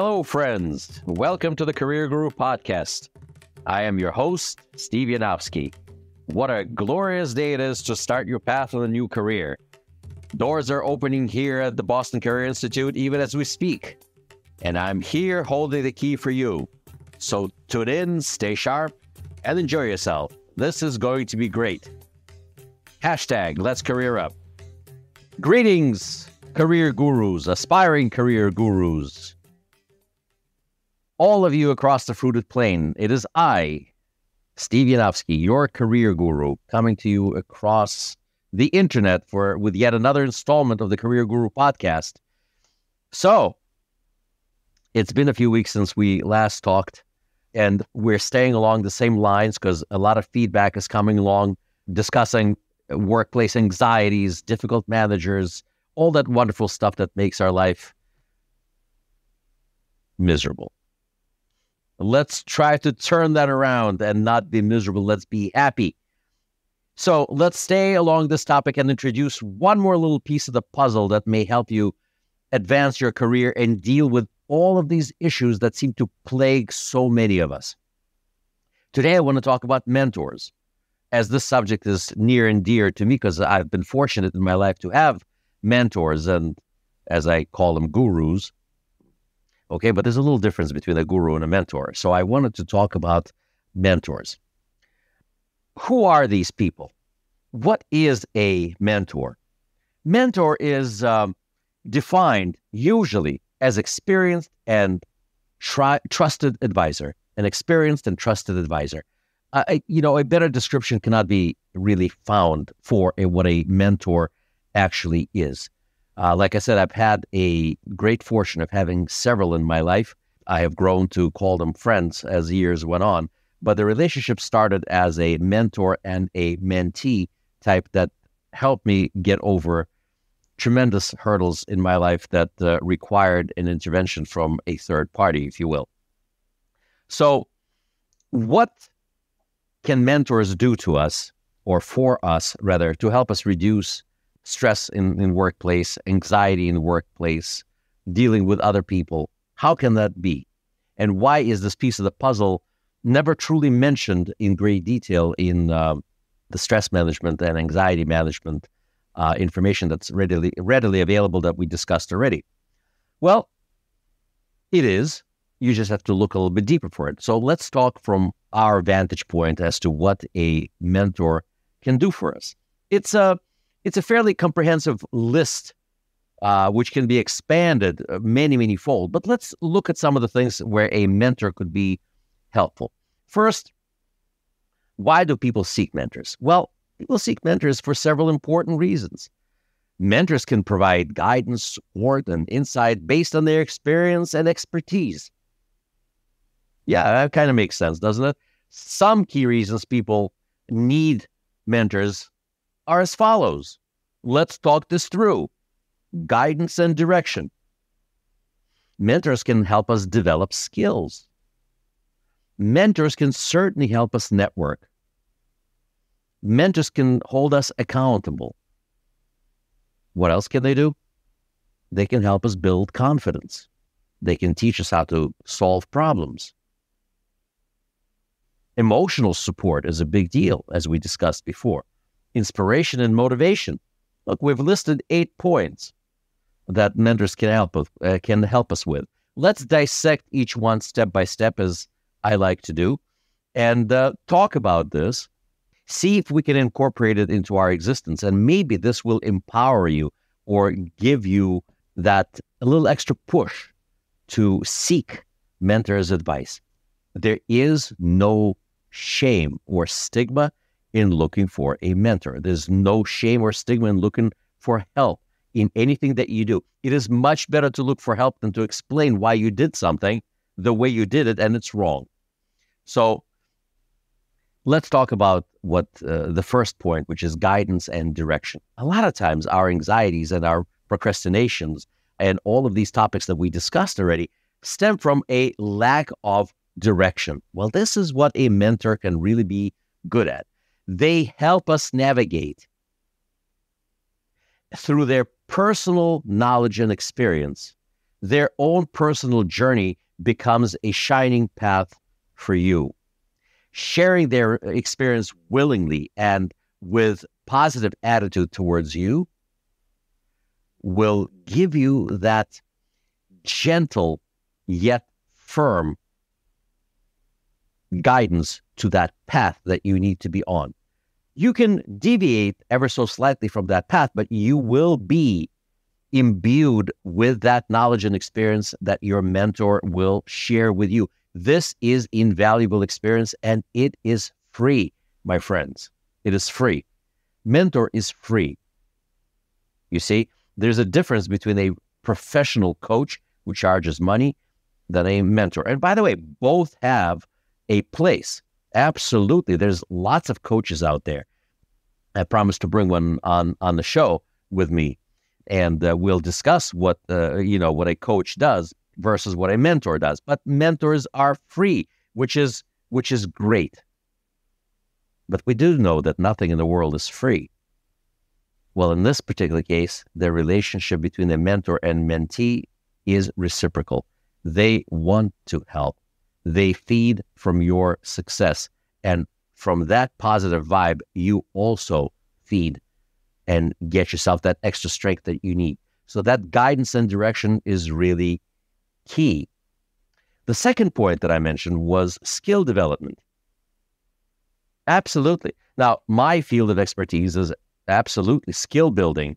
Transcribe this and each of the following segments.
Hello, friends. Welcome to the Career Guru Podcast. I am your host, Steve Yanovsky. What a glorious day it is to start your path on a new career. Doors are opening here at the Boston Career Institute even as we speak. And I'm here holding the key for you. So tune in, stay sharp, and enjoy yourself. This is going to be great. Hashtag Let's Career Up. Greetings, career gurus, aspiring career gurus. All of you across the fruited plain, it is I, Steve Yanovsky, your career guru, coming to you across the internet with yet another installment of the Career Guru Podcast. So, it's been a few weeks since we last talked, and we're staying along the same lines because a lot of feedback is coming along, discussing workplace anxieties, difficult managers, all that wonderful stuff that makes our life miserable. Let's try to turn that around and not be miserable. Let's be happy. So let's stay along this topic and introduce one more little piece of the puzzle that may help you advance your career and deal with all of these issues that seem to plague so many of us. Today, I want to talk about mentors, as this subject is near and dear to me because I've been fortunate in my life to have mentors and, as I call them, gurus. Okay, but there's a little difference between a guru and a mentor. So I wanted to talk about mentors. Who are these people? What is a mentor? Mentor is defined usually as experienced and trusted advisor, an experienced and trusted advisor. A better description cannot be really found for what a mentor actually is. Like I said, I've had a great fortune of having several in my life. I have grown to call them friends as years went on, but the relationship started as a mentor and a mentee type that helped me get over tremendous hurdles in my life that required an intervention from a third party, if you will. So what can mentors do to us, or for us, rather, to help us reduce stress in workplace, anxiety in the workplace, dealing with other people? How can that be? And why is this piece of the puzzle never truly mentioned in great detail in the stress management and anxiety management information that's readily available that we discussed already? Well, it is. You just have to look a little bit deeper for it. So let's talk from our vantage point as to what a mentor can do for us. It's a fairly comprehensive list, which can be expanded many fold. But let's look at some of the things where a mentor could be helpful. First, why do people seek mentors? Well, people seek mentors for several important reasons. Mentors can provide guidance, support, and insight based on their experience and expertise. Yeah, that kind of makes sense, doesn't it? Some key reasons people need mentors are as follows. Let's talk this through. Guidance and direction. Mentors can help us develop skills. Mentors can certainly help us network. Mentors can hold us accountable. What else can they do? They can help us build confidence. They can teach us how to solve problems. Emotional support is a big deal, as we discussed before. Inspiration and motivation. Look, we've listed 8 points that mentors can help us with. Let's dissect each one step by step, as I like to do, and talk about this. See if we can incorporate it into our existence, and maybe this will empower you or give you that a little extra push to seek mentors' advice. There is no shame or stigma in looking for a mentor. There's no shame or stigma in looking for help in anything that you do. It is much better to look for help than to explain why you did something the way you did it and it's wrong. So let's talk about what the first point, which is guidance and direction. A lot of times our anxieties and our procrastinations and all of these topics that we discussed already stem from a lack of direction. Well, this is what a mentor can really be good at. They help us navigate through their personal knowledge and experience their own personal journey becomes a shining path for you. Sharing their experience willingly and with positive attitude towards you will give you that gentle yet firm guidance to that path that you need to be on. You can deviate ever so slightly from that path, but you will be imbued with that knowledge and experience that your mentor will share with you. This is invaluable experience, and it is free, my friends. It is free. Mentor is free. You see, there's a difference between a professional coach who charges money than a mentor. And by the way, both have a place. Absolutely. There's lots of coaches out there. I promised to bring one on the show with me, and we'll discuss what a coach does versus what a mentor does. But mentors are free, which is great. But we do know that nothing in the world is free. Well, in this particular case, the relationship between the mentor and mentee is reciprocal. They want to help. They feed from your success. And from that positive vibe, you also feed and get yourself that extra strength that you need. So that guidance and direction is really key. The second point that I mentioned was skill development. Absolutely. Now, my field of expertise is absolutely skill building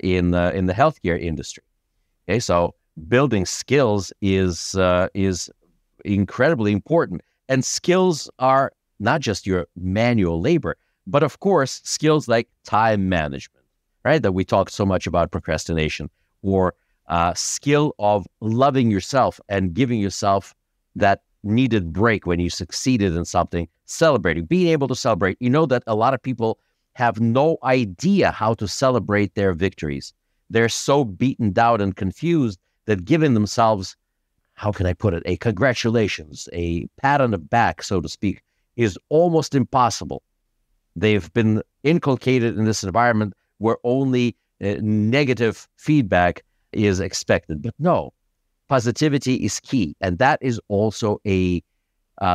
in the healthcare industry. Okay, so building skills is incredibly important, and skills are not just your manual labor, but of course skills like time management, right? That we talk so much about procrastination, or skill of loving yourself and giving yourself that needed break when you succeeded in something, celebrating, being able to celebrate. You know that a lot of people have no idea how to celebrate their victories. They're so beaten down and confused that giving themselves, how can I put it, a congratulations, a pat on the back, so to speak, is almost impossible. They've been inculcated in this environment where only negative feedback is expected. But no, positivity is key. And that is also a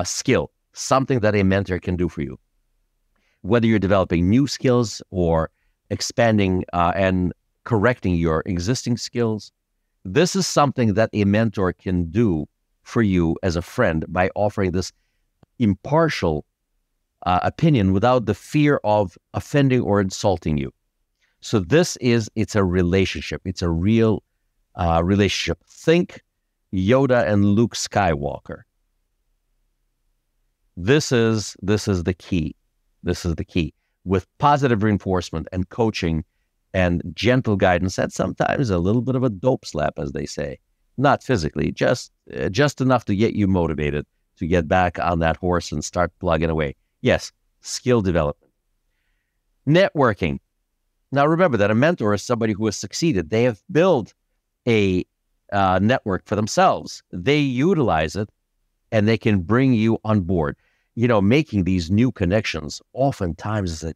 skill, something that a mentor can do for you. Whether you're developing new skills or expanding and correcting your existing skills, this is something that a mentor can do for you as a friend by offering this impartial opinion without the fear of offending or insulting you. So it's a relationship. It's a real relationship. Think Yoda and Luke Skywalker. This is the key. This is the key. With positive reinforcement and coaching and gentle guidance, and sometimes a little bit of a dope slap, as they say. Not physically, just enough to get you motivated to get back on that horse and start plugging away. Yes, skill development. Networking. Now remember that a mentor is somebody who has succeeded. They have built a network for themselves. They utilize it, and they can bring you on board. You know, making these new connections oftentimes is a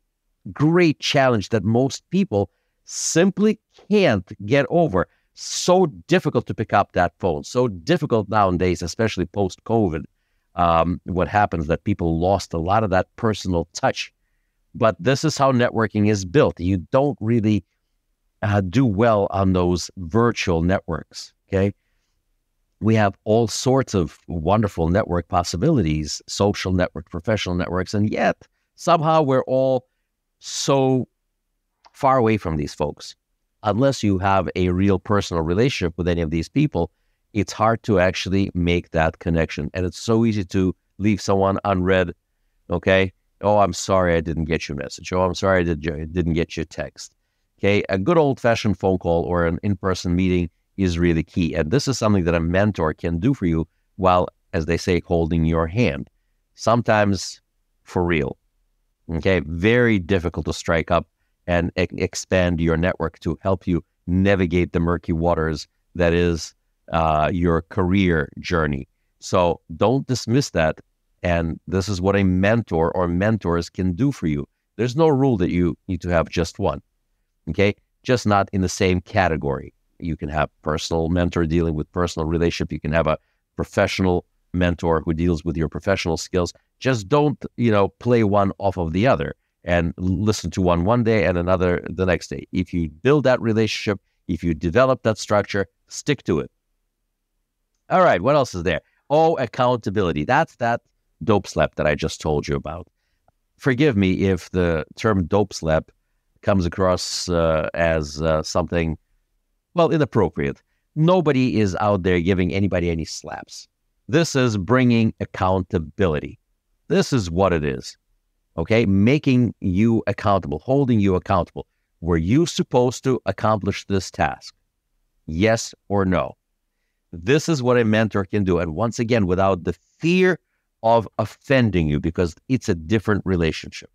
great challenge that most people simply can't get over. So difficult to pick up that phone. So difficult nowadays, especially post-COVID. What happens that people lost a lot of that personal touch. But this is how networking is built. You don't really do well on those virtual networks, okay? We have all sorts of wonderful network possibilities, social network, professional networks, and yet somehow we're all so far away from these folks. Unless you have a real personal relationship with any of these people, it's hard to actually make that connection. And it's so easy to leave someone unread, okay? Oh, I'm sorry I didn't get your message. Oh, I'm sorry I didn't get your text. Okay, a good old-fashioned phone call or an in-person meeting is really key. And this is something that a mentor can do for you while, as they say, holding your hand. Sometimes for real. Okay, very difficult to strike up and expand your network to help you navigate the murky waters that is your career journey. So don't dismiss that. And this is what a mentor or mentors can do for you. There's no rule that you need to have just one. Okay, just not in the same category. You can have personal mentor dealing with personal relationship. You can have a professional mentor who deals with your professional skills. Just don't, play one off of the other and listen to one day and another the next day. If you build that relationship, if you develop that structure, stick to it. All right, what else is there? Oh, accountability. That's that dope slap that I just told you about. Forgive me if the term dope slap comes across as something, inappropriate. Nobody is out there giving anybody any slaps. This is bringing accountability. This is what it is, okay? Making you accountable, holding you accountable. Were you supposed to accomplish this task? Yes or no? This is what a mentor can do. And once again, without the fear of offending you, because it's a different relationship.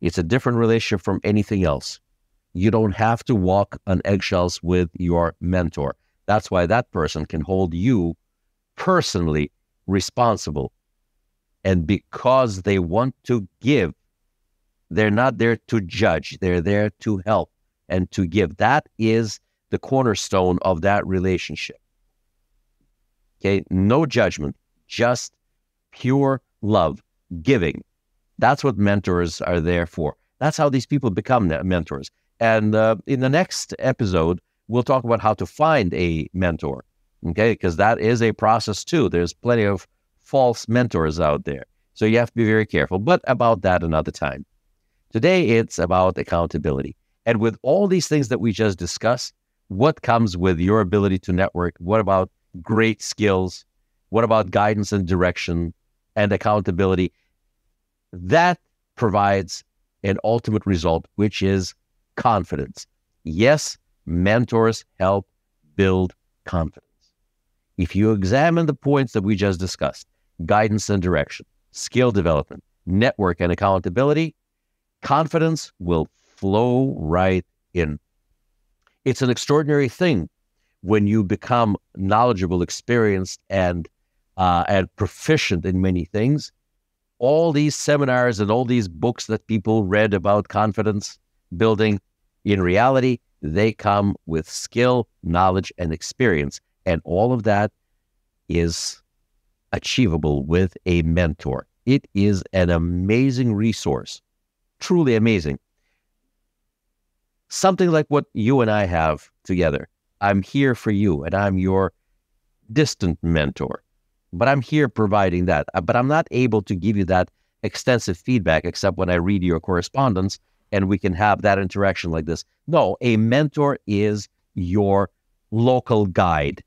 It's a different relationship from anything else. You don't have to walk on eggshells with your mentor. That's why that person can hold you personally responsible. And because they want to give, they're not there to judge. They're there to help and to give. That is the cornerstone of that relationship. Okay, no judgment, just pure love, giving. That's what mentors are there for. That's how these people become mentors. And in the next episode, we'll talk about how to find a mentor, okay? Because that is a process too. There's plenty of false mentors out there. So you have to be very careful, but about that another time. Today, it's about accountability. And with all these things that we just discussed, what comes with your ability to network? What about great skills? What about guidance and direction and accountability? That provides an ultimate result, which is confidence. Yes, mentors help build confidence. If you examine the points that we just discussed, guidance and direction, skill development, network and accountability, confidence will flow right in. It's an extraordinary thing when you become knowledgeable, experienced, and proficient in many things. All these seminars and all these books that people read about confidence building, in reality, they come with skill, knowledge, and experience. And all of that is achievable with a mentor. It is an amazing resource, truly amazing. Something like what you and I have together. I'm here for you, and I'm your distant mentor. But I'm here providing that. But I'm not able to give you that extensive feedback except when I read your correspondence and we can have that interaction like this. No, a mentor is your local guide.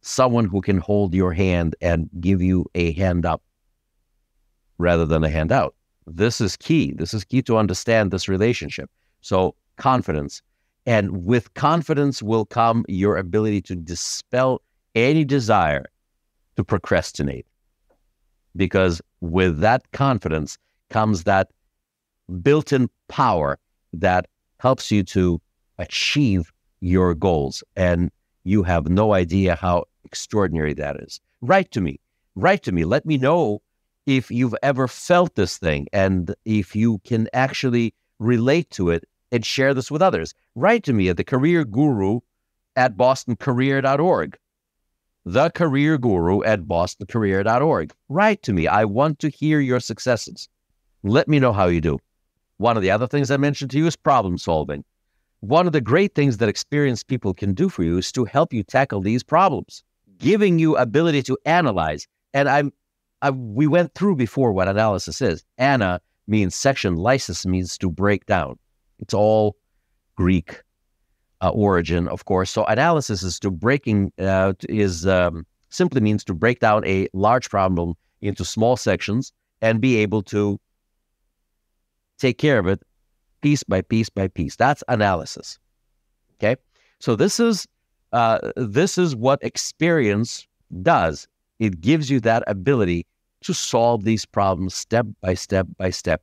Someone who can hold your hand and give you a hand up rather than a handout. This is key. This is key to understand this relationship. So confidence. And with confidence will come your ability to dispel any desire to procrastinate. Because with that confidence comes that built-in power that helps you to achieve your goals. And you have no idea how extraordinary that is. Write to me. Let me know if you've ever felt this thing and if you can actually relate to it and share this with others. Write to me at thecareerguru@bostoncareer.org. thecareerguru@bostoncareer.org. Write to me. I want to hear your successes. Let me know how you do. One of the other things I mentioned to you is problem solving. One of the great things that experienced people can do for you is to help you tackle these problems, giving you ability to analyze. And we went through before what analysis is. Ana means section, lysis means to break down. It's all Greek origin, of course. So analysis is simply means to break down a large problem into small sections and be able to take care of it piece by piece by piece. That's analysis. Okay, so this is what experience does. It gives you that ability to solve these problems step by step by step.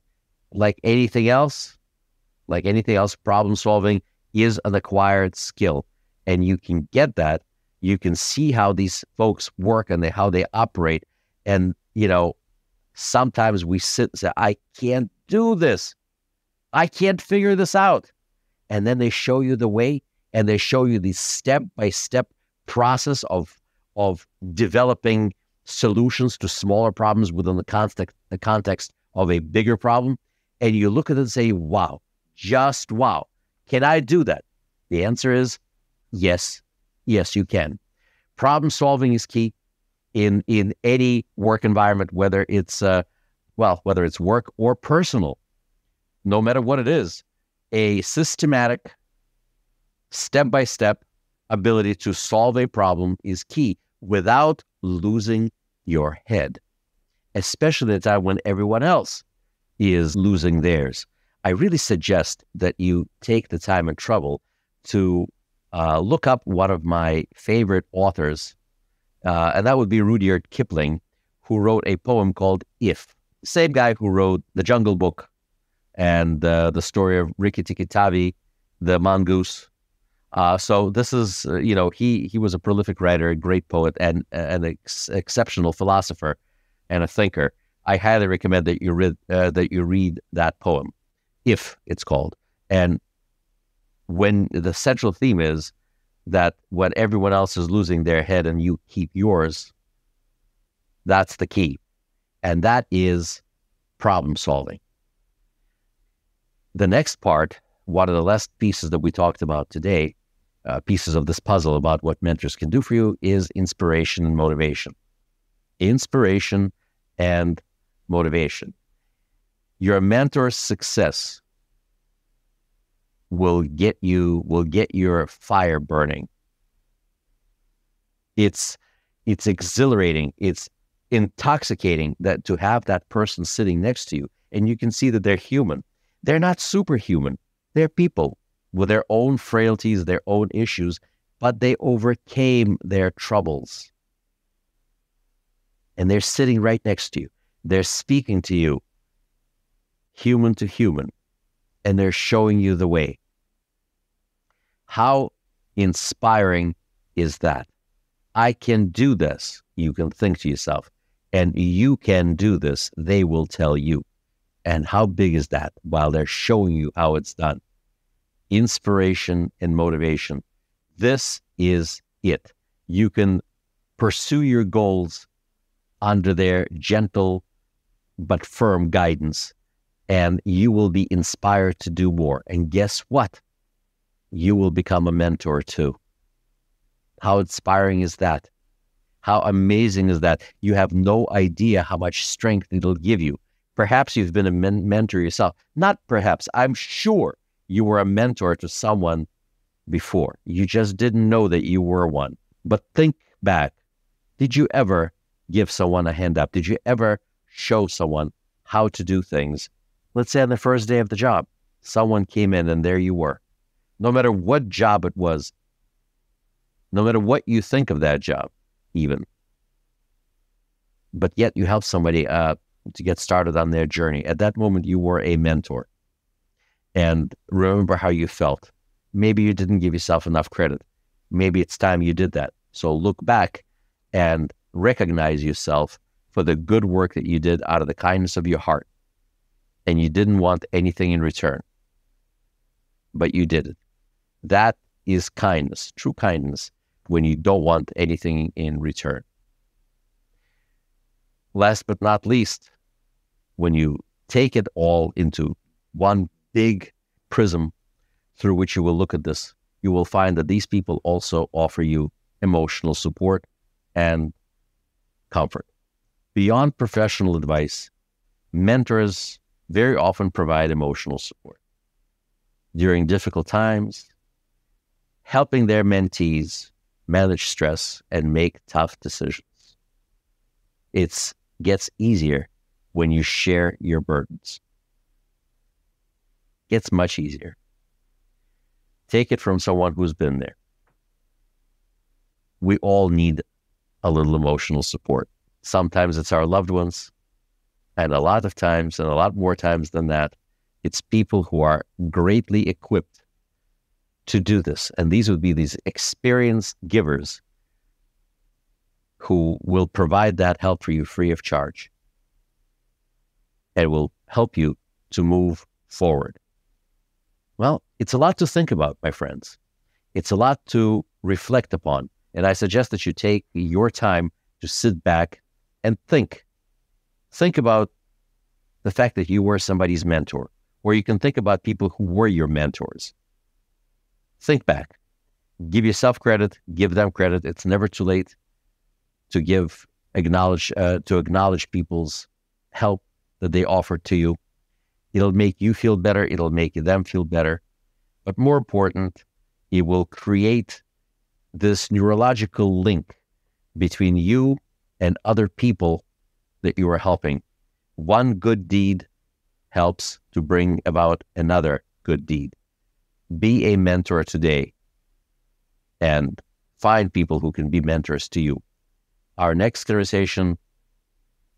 Like anything else, problem solving is an acquired skill, and you can get that. You can see how these folks work and how they operate. And, sometimes we sit and say, I can't do this. I can't figure this out. And then they show you the way and they show you the step-by-step process of developing solutions to smaller problems within the context of a bigger problem. And you look at it and say, wow, just wow. Can I do that? The answer is yes. Yes, you can. Problem solving is key in any work environment, whether it's work or personal, no matter what it is. A systematic, step-by-step ability to solve a problem is key without losing your head, especially at a time when everyone else is losing theirs. I really suggest that you take the time and trouble to look up one of my favorite authors, and that would be Rudyard Kipling, who wrote a poem called If. Same guy who wrote The Jungle Book and the story of Rikki Tikki Tavi, the mongoose. So this is, he was a prolific writer, a great poet, and an exceptional philosopher and a thinker. I highly recommend that you read that poem, If it's called. And when the central theme is that when everyone else is losing their head and you keep yours, that's the key. And that is problem solving. The next part, one of the last pieces that we talked about today, pieces of this puzzle about what mentors can do for you, is inspiration and motivation. Inspiration and motivation. Your mentor's success will get your fire burning. It's exhilarating. It's intoxicating that to have that person sitting next to you, and you can see that they're human. They're not superhuman. They're people with their own frailties, their own issues, but they overcame their troubles. And they're sitting right next to you. They're speaking to you, human to human, and they're showing you the way. How inspiring is that? I can do this, you can think to yourself, and you can do this, they will tell you. And how big is that while they're showing you how it's done? Inspiration and motivation. This is it. You can pursue your goals under their gentle but firm guidance, and you will be inspired to do more. And guess what? You will become a mentor too. How inspiring is that? How amazing is that? You have no idea how much strength it'll give you. Perhaps you've been a mentor yourself. Not perhaps, I'm sure you were a mentor to someone before. You just didn't know that you were one. But think back. Did you ever give someone a hand up? Did you ever show someone how to do things? Let's say on the first day of the job, someone came in and there you were. No matter what job it was, no matter what you think of that job, even. But yet you helped somebody to get started on their journey. At that moment, you were a mentor. And remember how you felt. Maybe you didn't give yourself enough credit. Maybe it's time you did that. So look back and recognize yourself for the good work that you did out of the kindness of your heart. And you didn't want anything in return. But you did it. That is kindness, true kindness, when you don't want anything in return. Last but not least, when you take it all into one big prism through which you will look at this, you will find that these people also offer you emotional support and comfort. Beyond professional advice, mentors very often provide emotional support. During difficult times, helping their mentees manage stress and make tough decisions. It gets easier when you share your burdens. Gets much easier. Take it from someone who's been there. We all need a little emotional support. Sometimes it's our loved ones, and a lot of times, and a lot more times than that, it's people who are greatly equipped to do this. And these would be these experienced givers who will provide that help for you free of charge and will help you to move forward. Well, it's a lot to think about, my friends. It's a lot to reflect upon. And I suggest that you take your time to sit back and think. Think about the fact that you were somebody's mentor, or you can think about people who were your mentors. Think back. Give yourself credit. Give them credit. It's never too late to acknowledge people's help that they offered to you. It'll make you feel better. It'll make them feel better. But more important, it will create this neurological link between you and other people that you are helping. One good deed helps to bring about another good deed. Be a mentor today and find people who can be mentors to you. Our next conversation,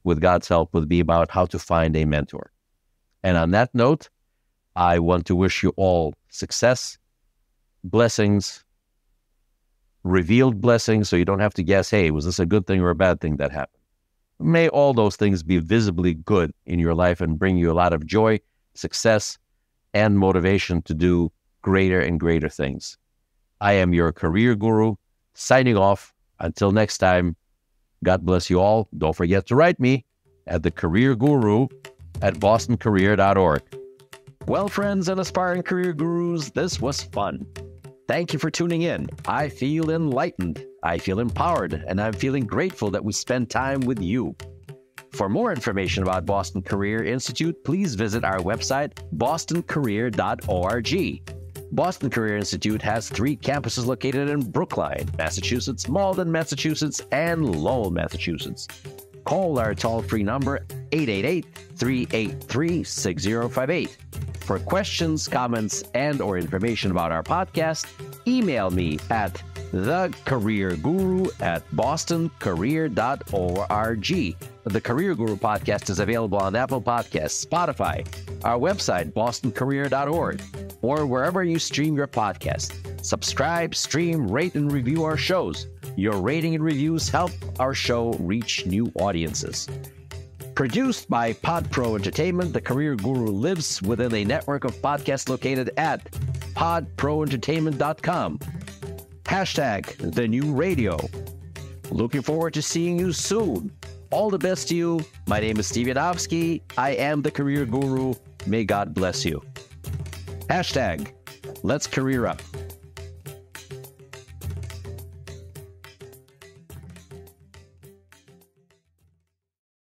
with God's help, would be about how to find a mentor. And on that note, I want to wish you all success, blessings, revealed blessings, so you don't have to guess, hey, was this a good thing or a bad thing that happened? May all those things be visibly good in your life and bring you a lot of joy, success, and motivation to do greater and greater things. I am your career guru, signing off. Until next time, God bless you all. Don't forget to write me at thecareerguru@bostoncareer.org. Well, friends and aspiring career gurus, this was fun. Thank you for tuning in. I feel enlightened, I feel empowered, and I'm feeling grateful that we spend time with you. For more information about Boston Career Institute, please visit our website, bostoncareer.org. Boston Career Institute has 3 campuses located in Brookline, Massachusetts, Malden, Massachusetts, and Lowell, Massachusetts. Call our toll-free number, 888-383-6058. For questions, comments, and/or information about our podcast, email me at thecareerguru@bostoncareer.org. The Career Guru podcast is available on Apple Podcasts, Spotify, our website, bostoncareer.org, or wherever you stream your podcast. Subscribe, stream, rate, and review our shows. Your rating and reviews help our show reach new audiences. Produced by PodPro Entertainment, The Career Guru lives within a network of podcasts located at podproentertainment.com. # The New Radio. Looking forward to seeing you soon. All the best to you. My name is Steve Yanovsky. I am the Career Guru. May God bless you. # Let's Career Up.